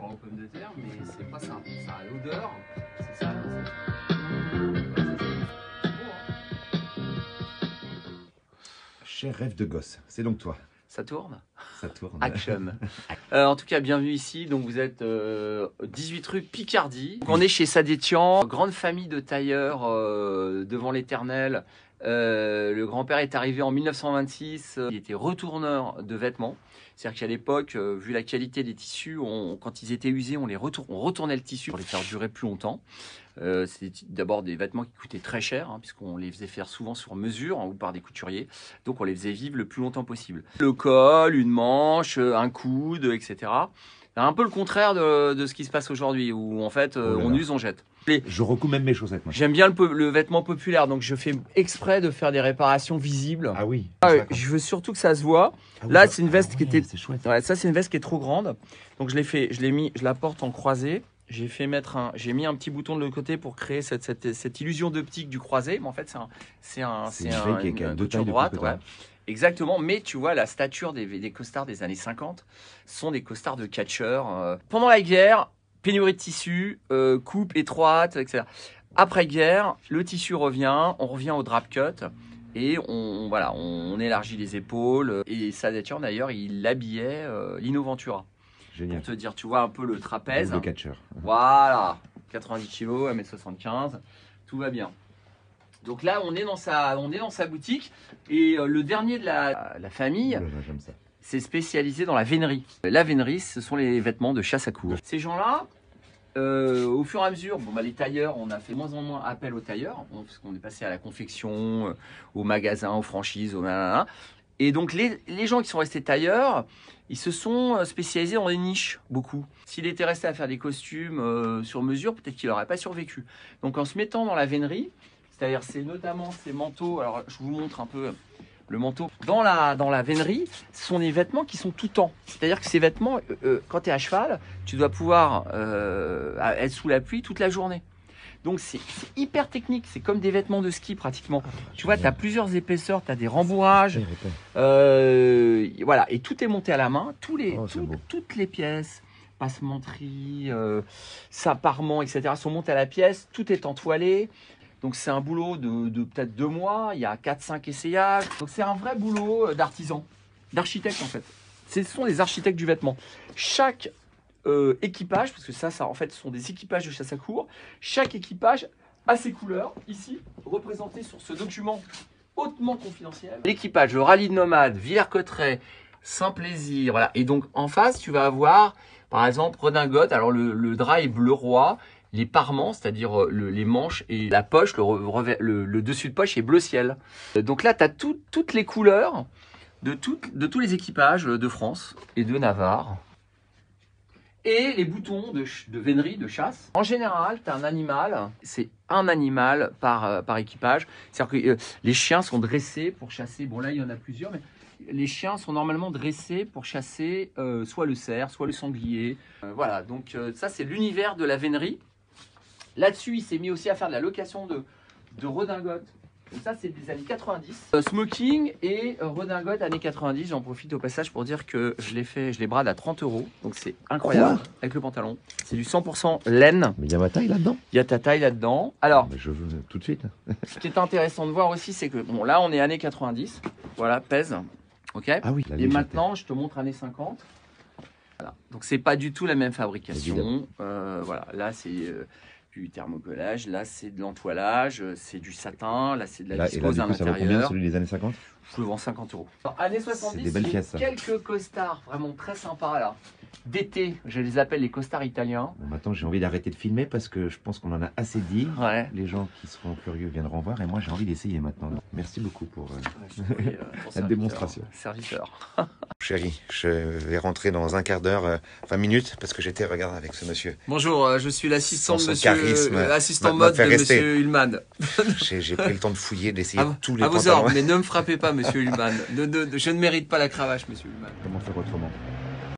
aux pommes de terre, mais c'est pas ça. Ça a l'odeur, c'est ça. Cher rêve de gosse, c'est donc toi. Ça tourne. Ça tourne. Action. En tout cas, bienvenue ici. Donc, vous êtes 18 rue Picardie. Donc, on est chez Sadetian, grande famille de tailleurs devant l'Éternel. Le grand-père est arrivé en 1926. Il était retourneur de vêtements. C'est-à-dire qu'à l'époque, vu la qualité des tissus, quand ils étaient usés, on retournait le tissu pour les faire durer plus longtemps. C'était d'abord des vêtements qui coûtaient très cher, hein, puisqu'on les faisait faire souvent sur mesure, hein, ou par des couturiers. Donc on les faisait vivre le plus longtemps possible. Le col, une manche, un coude, etc. C'est un peu le contraire de ce qui se passe aujourd'hui, où en fait on use, on jette. Je recouds même mes chaussettes. J'aime bien le vêtement populaire, donc je fais exprès de faire des réparations visibles. Ah oui. Je veux surtout que ça se voit. Ah oui, là, c'est une veste qui était. C'est chouette. Ouais, ça, c'est une veste qui est trop grande. Donc je la porte en croisée. J'ai mis un petit bouton de l'autre côté pour créer cette illusion d'optique du croisé. Mais en fait, c'est une couture droite. Ouais. Exactement. Mais tu vois, la stature des costards des années 50 sont des costards de catcheurs. Pendant la guerre, pénurie de tissu, coupe étroite, etc. Après-guerre, le tissu revient. On revient au drap cut. Et on élargit les épaules. Et Sadetian, d'ailleurs, il habillait Lino Ventura. Génial. Pour te dire, tu vois un peu le trapèze. Le catcheur. Voilà. 90 kg, 1m75. Tout va bien. Donc là, on est dans sa boutique. Et le dernier de la famille s'est spécialisé dans la vénerie. La vénerie, ce sont les vêtements de chasse à cour. Ces gens-là, au fur et à mesure, les tailleurs, on a fait de moins en moins appel aux tailleurs, parce qu'on est passé à la confection, aux magasins, aux franchises, aux nanana. Et donc les gens qui sont restés tailleurs, ils se sont spécialisés dans des niches, beaucoup. S'il était resté à faire des costumes sur mesure, peut-être qu'il n'aurait pas survécu. Donc en se mettant dans la vénerie, c'est-à-dire c'est notamment ces manteaux, alors je vous montre un peu le manteau. Dans la vénerie, ce sont des vêtements qui sont tout temps. C'est-à-dire que ces vêtements, quand tu es à cheval, tu dois pouvoir être sous la pluie toute la journée. Donc c'est hyper technique, c'est comme des vêtements de ski pratiquement. Tu vois, tu as plusieurs épaisseurs, tu as des rembourrages. Voilà, et tout est monté à la main, toutes les pièces, passementerie, saparement, etc. sont montées à la pièce, tout est entoilé. Donc c'est un boulot de peut-être 2 mois, il y a 4-5 essayages. Donc c'est un vrai boulot d'artisan, d'architecte en fait. Ce sont les architectes du vêtement. Chaque équipage, parce que ça en fait ce sont des équipages de chasse à cour, chaque équipage a ses couleurs, ici, représentées sur ce document hautement confidentiel. L'équipage, le rallye de nomades, Villers-Cotterêts, Saint-Plaisir, voilà. Et donc en face, tu vas avoir, par exemple, redingote, alors le drap est bleu roi, les parements, c'est-à-dire les manches et la poche, le dessus de poche est bleu ciel. Donc là, tu as toutes les couleurs de tous les équipages de France et de Navarre. Et les boutons de vénerie, de chasse. En général, tu as un animal, c'est un animal par équipage. C'est-à-dire que les chiens sont dressés pour chasser. Bon, là, il y en a plusieurs, mais les chiens sont normalement dressés pour chasser soit le cerf, soit le sanglier. Voilà, donc ça, c'est l'univers de la vénerie. Là-dessus, il s'est mis aussi à faire de la location de redingotes. Donc ça, c'est des années 90. Smoking et redingote années 90. J'en profite au passage pour dire que je les brade à 30 €. Donc c'est incroyable. Quoi avec le pantalon. C'est du 100% laine. Mais il y a ma taille là-dedans. Il y a ta taille là-dedans. Alors, mais je veux tout de suite. ce qui est intéressant de voir aussi, c'est que bon, là, on est années 90. Voilà, pèse. Ok. Ah oui. Et maintenant, je te montre années 50. Voilà. Donc c'est pas du tout la même fabrication. Voilà, là c'est du thermocollage, là c'est de l'entoilage, c'est du satin, là c'est de la viscose à l'intérieur. Ça vaut combien celui des années 50? Je le vends 50 €. Alors, années 70, des belles pièces, ça. Quelques costards vraiment très sympas là. D'été, je les appelle les costards italiens. Bon, maintenant j'ai envie d'arrêter de filmer parce que je pense qu'on en a assez dit. Ouais. Les gens qui seront curieux viendront voir et moi j'ai envie d'essayer maintenant. Merci beaucoup pour La démonstration. Serviteur. Chérie, je vais rentrer dans un quart d'heure, 20 minutes, parce que j'étais, regarde, avec ce monsieur. Bonjour, je suis l'assissant de Son monsieur, charisme l'assistant m'a mode fait de rester. monsieur Ullmann. J'ai pris le temps de fouiller, d'essayer tous les À vos pantalons. ordres, mais ne me frappez pas, monsieur Ullmann. Je ne mérite pas la cravache, monsieur Ullmann. Comment faire autrement?